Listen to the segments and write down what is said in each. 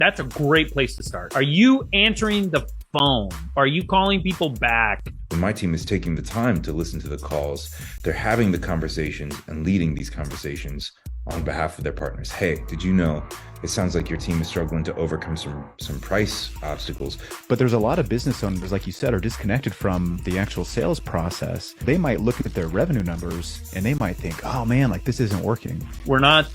That's a great place to start. Are you answering the phone? Are you calling people back? When my team is taking the time to listen to the calls, they're having the conversations and leading these conversations on behalf of their partners. Hey, did you know it sounds like your team is struggling to overcome some price obstacles? But there's a lot of business owners, like you said, are disconnected from the actual sales process. They might look at their revenue numbers and they might think, oh man, like this isn't working. We're not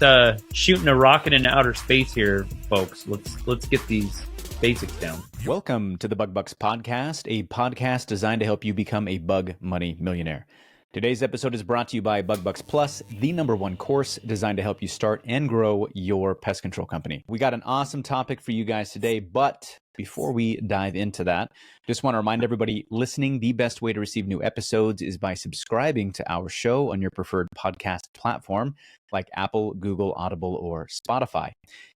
shooting a rocket into outer space here, folks. Let's get these basics down. Welcome to the Bug Bucks Podcast, a podcast designed to help you become a bug money millionaire. Today's episode is brought to you by Bug Bucks Plus, the #1 course designed to help you start and grow your pest control company. We got an awesome topic for you guys today, but before we dive into that, just want to remind everybody listening, the best way to receive new episodes is by subscribing to our show on your preferred podcast platform like Apple, Google, Audible, or Spotify.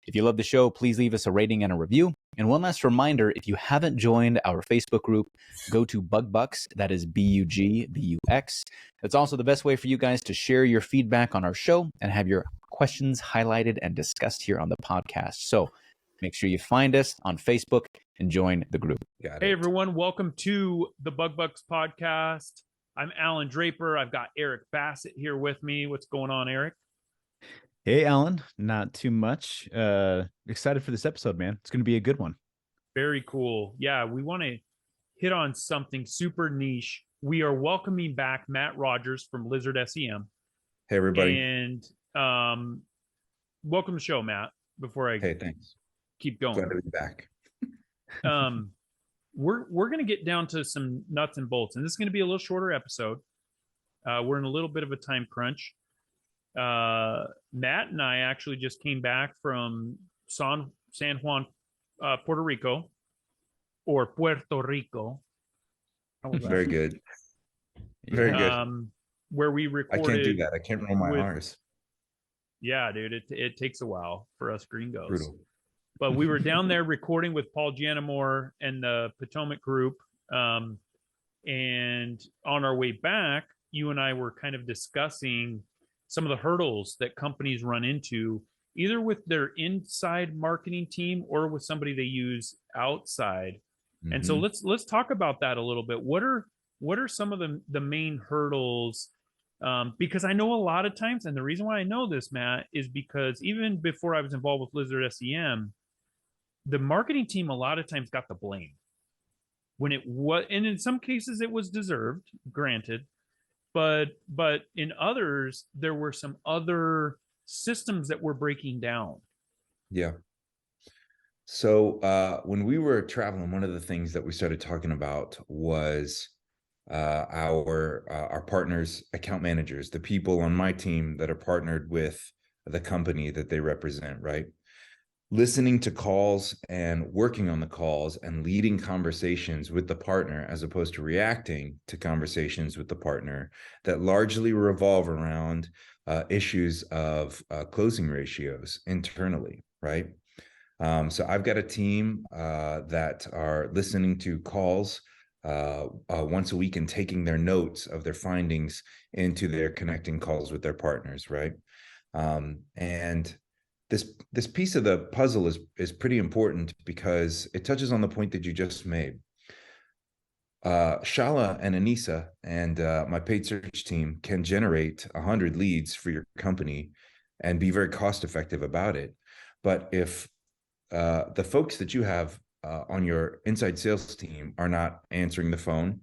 If you love the show, please leave us a rating and a review. And one last reminder, if you haven't joined our Facebook group, go to Bug Bucks, that is BUGBUX. That's also the best way for you guys to share your feedback on our show and have your questions highlighted and discussed here on the podcast. So make sure you find us on Facebook and join the group. Hey, everyone. Welcome to the Bug Bucks Podcast. I'm Allan Draper. I've got Eric Bassett here with me. What's going on, Eric? Hey, Allan, not too much. Excited for this episode, man. It's going to be a good one. Very cool. Yeah, we want to hit on something super niche. We are welcoming back Matt Rogers from Lizard SEM. Hey, everybody. And welcome to the show, Matt, before I thanks. Keep going. Glad to be back. We're going to get down to some nuts and bolts, and this is going to be a little shorter episode. We're in a little bit of a time crunch. Matt and I actually just came back from San Juan, Puerto Rico, or Puerto Rico. Very good. Very good. Where we recorded. I can't do that. I can't roll my R's. Yeah, dude, it takes a while for us gringos. Brutal. But we were down there recording with Paul Janamore and the Potomac group. And on our way back, you and I were kind of discussing some of the hurdles that companies run into, either with their inside marketing team or with somebody they use outside. Mm-hmm. And so let's talk about that a little bit. What are some of the main hurdles? Because I know a lot of times, and the reason why I know this, Matt, is because even before I was involved with Lizard SEM, the marketing team a lot of times got the blame when it was, and in some cases it was deserved, granted. But in others, there were some other systems that were breaking down. Yeah. So when we were traveling, one of the things that we started talking about was our partners, account managers, the people on my team that are partnered with the company that they represent, right? Listening to calls and working on the calls and leading conversations with the partner as opposed to reacting to conversations with the partner that largely revolve around issues of closing ratios internally, right? So I've got a team that are listening to calls once a week and taking their notes of their findings into their connecting calls with their partners, right? And this piece of the puzzle is pretty important because it touches on the point that you just made. Shala and Anissa and my paid search team can generate 100 leads for your company and be very cost effective about it. But if the folks that you have on your inside sales team are not answering the phone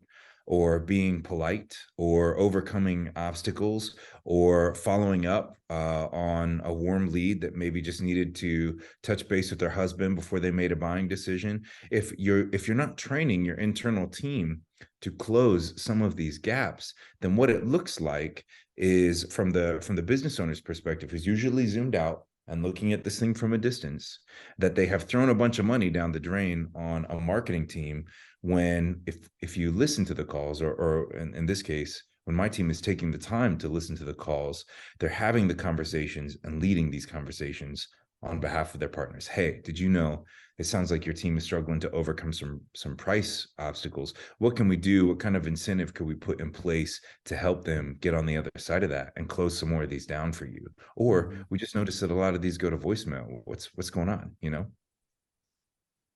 or being polite or overcoming obstacles or following up on a warm lead that maybe just needed to touch base with their husband before they made a buying decision, if you're not training your internal team to close some of these gaps, then what it looks like is from the business owner's perspective is usually zoomed out and looking at this thing from a distance, that they have thrown a bunch of money down the drain on a marketing team when if you listen to the calls, or in this case, when my team is taking the time to listen to the calls, they're having the conversations and leading these conversations on behalf of their partners. Hey, did you know it sounds like your team is struggling to overcome some price obstacles? What can we do? What kind of incentive could we put in place to help them get on the other side of that and close some more of these down for you? Or we just noticed that a lot of these go to voicemail. What's going on, you know?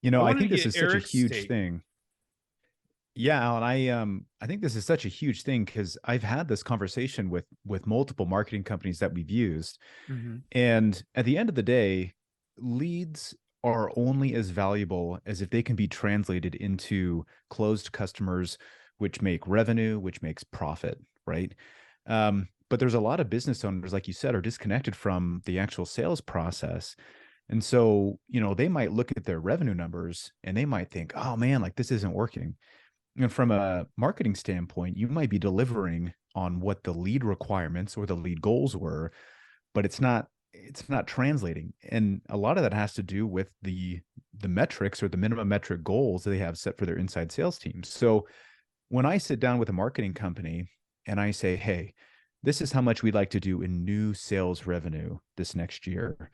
You know, I wanted to think this get is such a Eric's huge take. thing. Yeah, Alan, I think this is such a huge thing because I've had this conversation with multiple marketing companies that we've used. Mhm. And at the end of the day, leads are only as valuable as if they can be translated into closed customers, which make revenue, which makes profit, right? But there's a lot of business owners, like you said, are disconnected from the actual sales process. And so, you know, they might look at their revenue numbers and they might think, oh man, like this isn't working. And from a marketing standpoint, you might be delivering on what the lead requirements or the lead goals were, but it's not translating. And a lot of that has to do with the metrics or the minimum metric goals that they have set for their inside sales teams. So when I sit down with a marketing company and I say, hey, this is how much we'd like to do in new sales revenue this next year.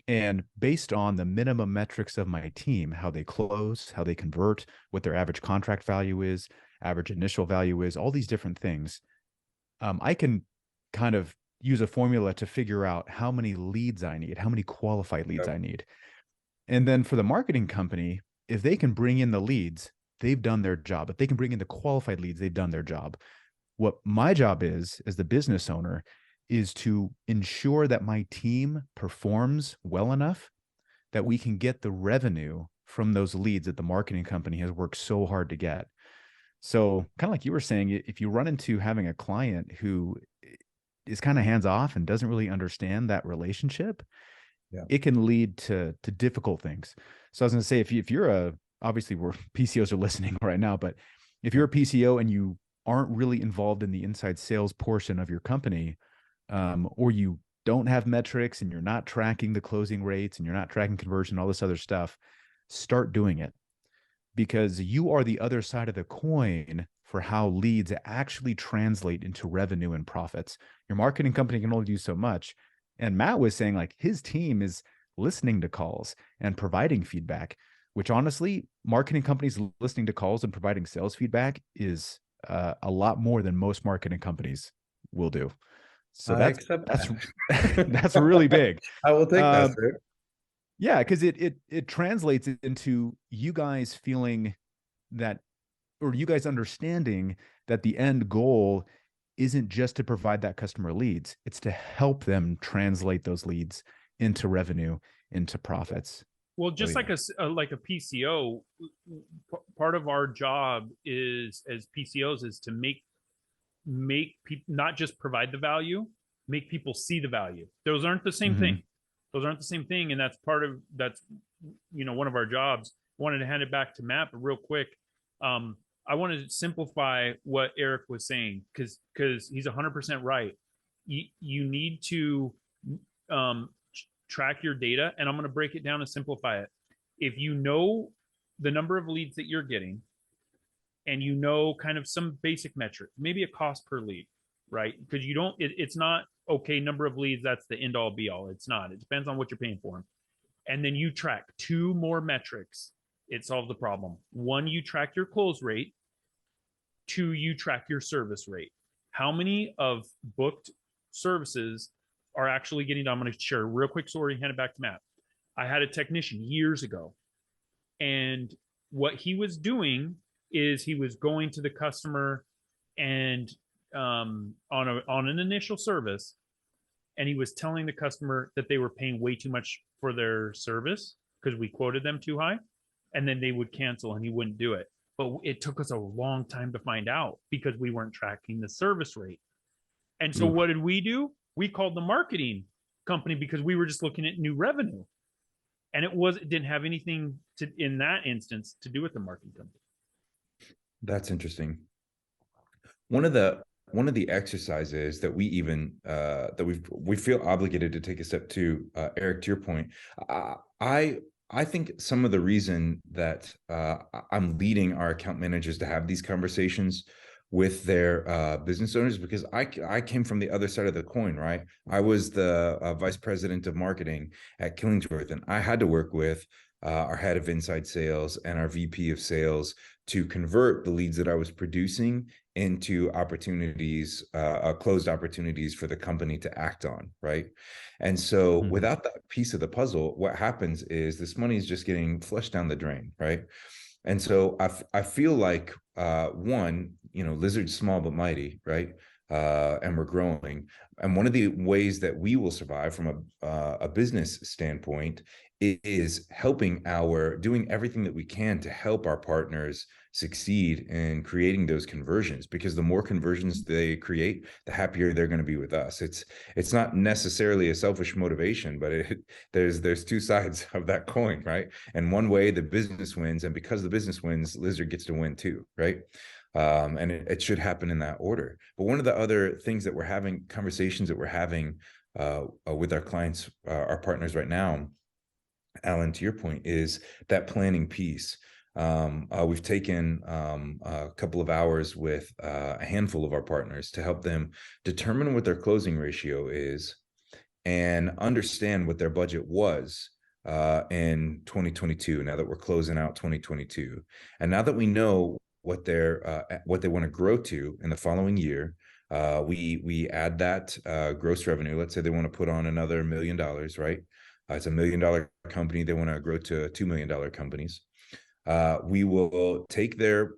And based on the minimum metrics of my team, how they close, how they convert, what their average contract value is, average initial value is, all these different things, I can kind of use a formula to figure out how many leads I need, how many qualified leads I need. And then for the marketing company, if they can bring in the leads, they've done their job. If they can bring in the qualified leads, they've done their job. What my job is as the business owner is to ensure that my team performs well enough that we can get the revenue from those leads that the marketing company has worked so hard to get. So kind of like you were saying, if you run into having a client who is kind of hands off and doesn't really understand that relationship, it can lead to difficult things. So I was going to say, if you're obviously we're PCOs are listening right now, but if you're a PCO and you aren't really involved in the inside sales portion of your company, or you don't have metrics and you're not tracking the closing rates and you're not tracking conversion, all this other stuff, start doing it, because you are the other side of the coin for how leads actually translate into revenue and profits. Your marketing company can only do so much. And Matt was saying like his team is listening to calls and providing feedback, which honestly, marketing companies listening to calls and providing sales feedback is a lot more than most marketing companies will do. So that's really big. I will take that, sir. Yeah, because it translates into you guys feeling that, or you guys understanding that the end goal isn't just to provide that customer leads, it's to help them translate those leads into revenue, into profits. Well, just like a PCO, part of our job is as PCOs is to make people not just provide the value, make people see the value. Those aren't the same thing. Those aren't the same thing, and that's one of our jobs. I wanted to hand it back to Matt, but real quick, I wanted to simplify what Eric was saying because he's 100% right. You need to track your data, and I'm going to break it down and simplify it. If you know the number of leads that you're getting, and you know kind of some basic metric, maybe a cost per lead, right? Because it's not okay, number of leads, that's the end all be all. It's not. It depends on what you're paying for them. And then you track 2 more metrics. It solves the problem. 1, you track your close rate. 2, you track your service rate. How many of booked services are actually getting done? I'm going to share a real quick story, hand it back to Matt. I had a technician years ago, and what he was doing is he was going to the customer and on an initial service, and he was telling the customer that they were paying way too much for their service because we quoted them too high, and then they would cancel and he wouldn't do it. But it took us a long time to find out because we weren't tracking the service rate. And so what did we do? We called the marketing company because we were just looking at new revenue, and it didn't have anything in that instance to do with the marketing company. That's interesting. One of the exercises that we even we feel obligated to take a step to, Eric, to your point, I think some of the reason that I'm leading our account managers to have these conversations with their business owners, because I came from the other side of the coin, right? I was the vice president of marketing at Killingsworth, and I had to work with our head of inside sales and our VP of sales to convert the leads that I was producing into opportunities, closed opportunities for the company to act on, right? And so without that piece of the puzzle, what happens is this money is just getting flushed down the drain, right? And so I feel like, one, Lizard's small but mighty, right? And we're growing. And one of the ways that we will survive from a business standpoint is doing everything that we can to help our partners succeed in creating those conversions, because the more conversions they create, the happier they're going to be with us. It's not necessarily a selfish motivation, but there's two sides of that coin, right? And one way the business wins, and because the business wins, Lizard gets to win too, right? And it should happen in that order. But one of the other things that we're having, conversations that we're having with our clients, our partners right now, Allan, to your point, is that planning piece. We've taken a couple of hours with a handful of our partners to help them determine what their closing ratio is and understand what their budget was in 2022, now that we're closing out 2022. And now that we know what they want to grow to in the following year, we add that gross revenue. Let's say they want to put on another $1 million, right? It's $1 million company. They want to grow to $2 million companies. We will take their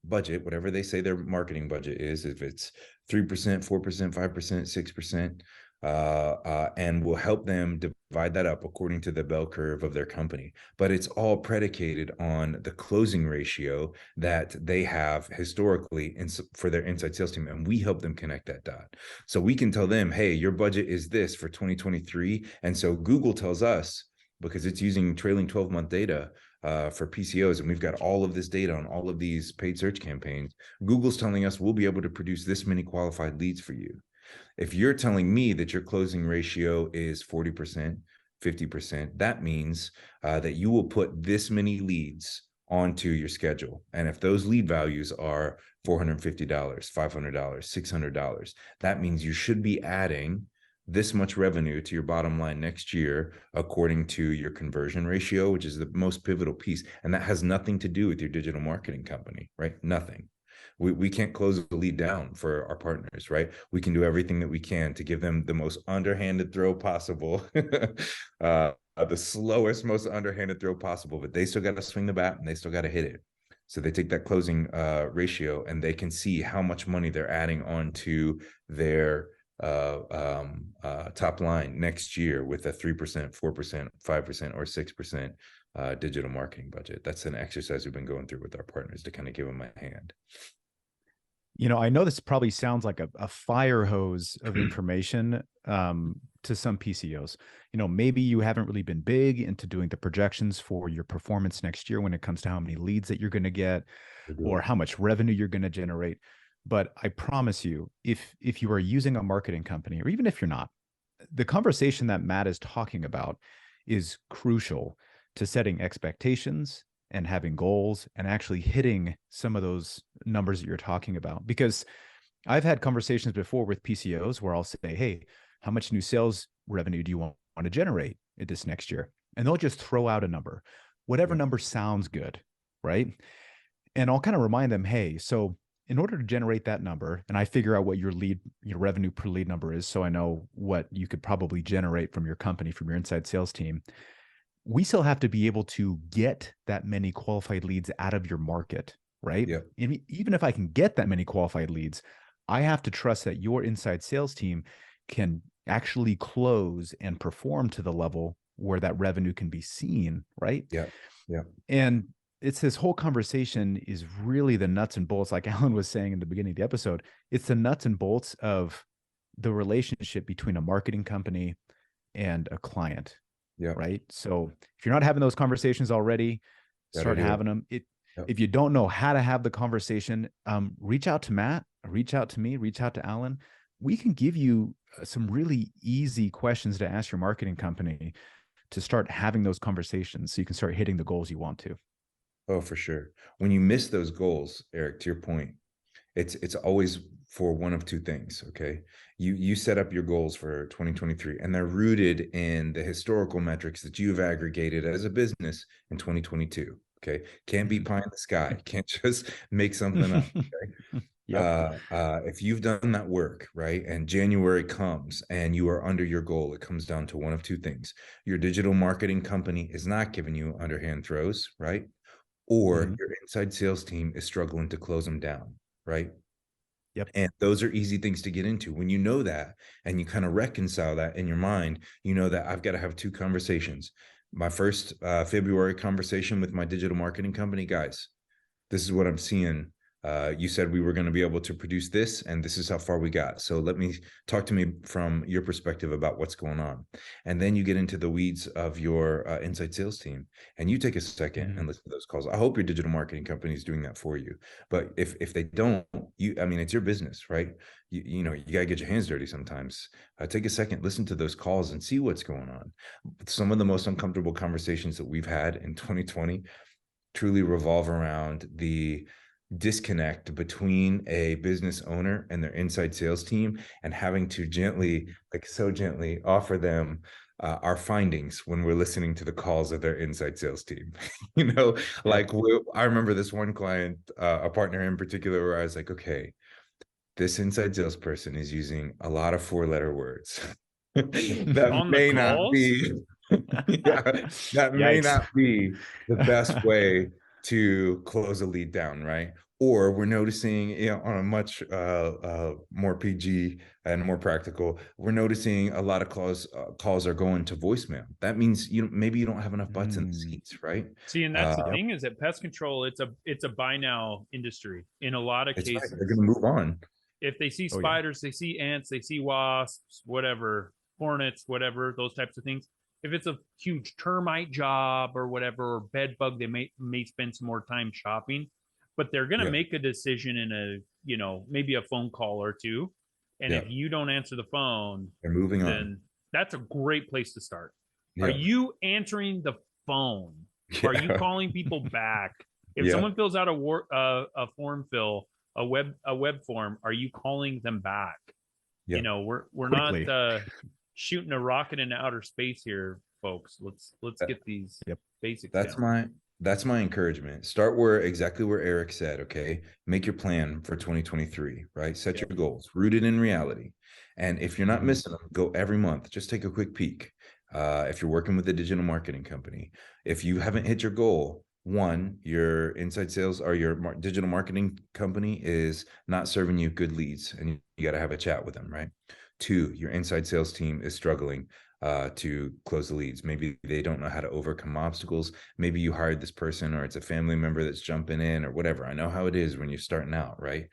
budget, whatever they say their marketing budget is, if it's 3%, 4%, 5%, 6%, and we'll help them divide that up according to the bell curve of their company. But it's all predicated on the closing ratio that they have historically for their inside sales team, and we help them connect that dot. So we can tell them, hey, your budget is this for 2023, and so Google tells us, because it's using trailing 12-month data for PCOs, and we've got all of this data on all of these paid search campaigns, Google's telling us we'll be able to produce this many qualified leads for you. If you're telling me that your closing ratio is 40%, 50%, that means that you will put this many leads onto your schedule. And if those lead values are $450, $500, $600, that means you should be adding this much revenue to your bottom line next year, according to your conversion ratio, which is the most pivotal piece. And that has nothing to do with your digital marketing company, right? Nothing. We can't close the lead down for our partners, right? We can do everything that we can to give them the most underhanded throw possible, the slowest, most underhanded throw possible, but they still got to swing the bat and they still got to hit it. So they take that closing ratio and they can see how much money they're adding onto their top line next year with a 3%, 4%, 5%, or 6% digital marketing budget. That's an exercise we've been going through with our partners to kind of give them a hand. I know this probably sounds like a fire hose of information to some PCOs. Maybe you haven't really been big into doing the projections for your performance next year when it comes to how many leads that you're going to get or how much revenue you're going to generate. But I promise you, if you are using a marketing company, or even if you're not, the conversation that Matt is talking about is crucial to setting expectations and having goals and actually hitting some of those numbers that you're talking about. Because I've had conversations before with PCOs where I'll say, hey, how much new sales revenue do you want to generate in this next year? And they'll just throw out a number, whatever number sounds good, right? And I'll kind of remind them, hey, so in order to generate that number, and I figure out what your revenue per lead number is, so I know what you could probably generate from your company, from your inside sales team, we still have to be able to get that many qualified leads out of your market, right? Yeah. Even if I can get that many qualified leads, I have to trust that your inside sales team can actually close and perform to the level where that revenue can be seen, right? Yeah. Yeah. And it's this whole conversation is really the nuts and bolts, like Allan was saying in the beginning of the episode. It's the nuts and bolts of the relationship between a marketing company and a client. Yeah. Right. So if you're not having those conversations already, start having them. If you don't know how to have the conversation, reach out to Matt, reach out to me, reach out to Allan. We can give you some really easy questions to ask your marketing company to start having those conversations so you can start hitting the goals you want to. Oh, for sure. When you miss those goals, Eric, to your point, it's always for one of two things. Okay. You set up your goals for 2023 and they're rooted in the historical metrics that you've aggregated as a business in 2022. Okay. Can't be pie in the sky. Can't just make something up. Okay. Yep. If you've done that work, right, and January comes and you are under your goal, it comes down to one of two things. Your digital marketing company is not giving you underhand throws, right? Or Mhm. your inside sales team is struggling to close them down, right? Yep. And those are easy things to get into. When you know that and you kind of reconcile that in your mind, you know that I've got to have two conversations. My first February conversation with my digital marketing company, guys, this is what I'm seeing. You said we were going to be able to produce this, and this is how far we got. So talk to me from your perspective about what's going on. And then you get into the weeds of your inside sales team, and you take a second and listen to those calls. I hope your digital marketing company is doing that for you. But if they don't, I mean, it's your business, right? You know, you got to get your hands dirty sometimes. Take a second, listen to those calls and see what's going on. Some of the most uncomfortable conversations that we've had in 2020 truly revolve around the disconnect between a business owner and their inside sales team, and having to gently offer them our findings when we're listening to the calls of their inside sales team. You know, like I remember this one client, a partner in particular, where I was like, okay, this inside salesperson is using a lot of 4-letter words that On the may not calls? be that may not be the best way to close a lead down, right? Or we're noticing, you know, on a much more PG and more practical, we're noticing a lot of calls are going to voicemail. That means maybe you don't have enough butts in the seats, right? See, and that's the thing, is that pest control, it's a buy now industry in a lot of cases. Right. They're going to move on. If they see spiders, they see ants, they see wasps, whatever, hornets, whatever, those types of things. If it's a huge termite job or whatever, or bed bug, they may spend some more time shopping, but they're going to make a decision in maybe a phone call or two. And if you don't answer the phone, they're moving then on. That's a great place to start. Yeah. Are you answering the phone? Are you calling people back? If someone fills out a form fill, a web form, are you calling them back? You know, we're quickly not shooting a rocket into outer space here, folks. Let's get these basics. That's my encouragement. Start exactly where Eric said. Okay, make your plan for 2023. Right, set your goals rooted in reality. And if you're not missing them, go every month. Just take a quick peek. If you're working with a digital marketing company, if you haven't hit your goal, one, your inside sales or your digital marketing company is not serving you good leads, and you got to have a chat with them, right? Two, your inside sales team is struggling to close the leads. Maybe they don't know how to overcome obstacles. Maybe you hired this person, or it's a family member that's jumping in, or whatever. I know how it is when you're starting out, right?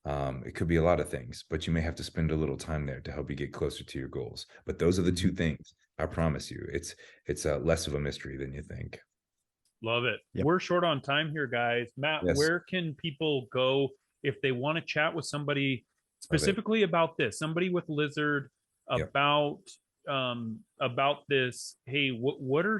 It could be a lot of things, but you may have to spend a little time there to help you get closer to your goals. But those are the two things. I promise you, it's less of a mystery than you think. Love it. We're short on time here, guys. Matt, where can people go if they want to chat with somebody specifically about this? Somebody with Lizard about this. Hey, what are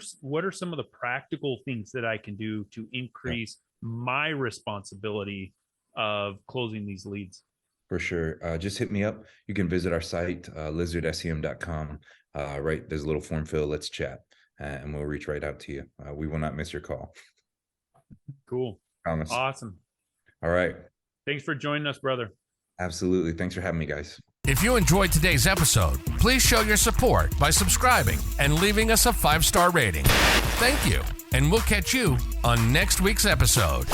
some of the practical things that I can do to increase my responsibility of closing these leads? For sure. Just hit me up. You can visit our site, lizardsem.com. Right, there's a little form fill. Let's chat. And we'll reach right out to you. We will not miss your call. Cool. Promise. Awesome. All right. Thanks for joining us, brother. Absolutely. Thanks for having me, guys. If you enjoyed today's episode, please show your support by subscribing and leaving us a 5-star rating. Thank you. And we'll catch you on next week's episode.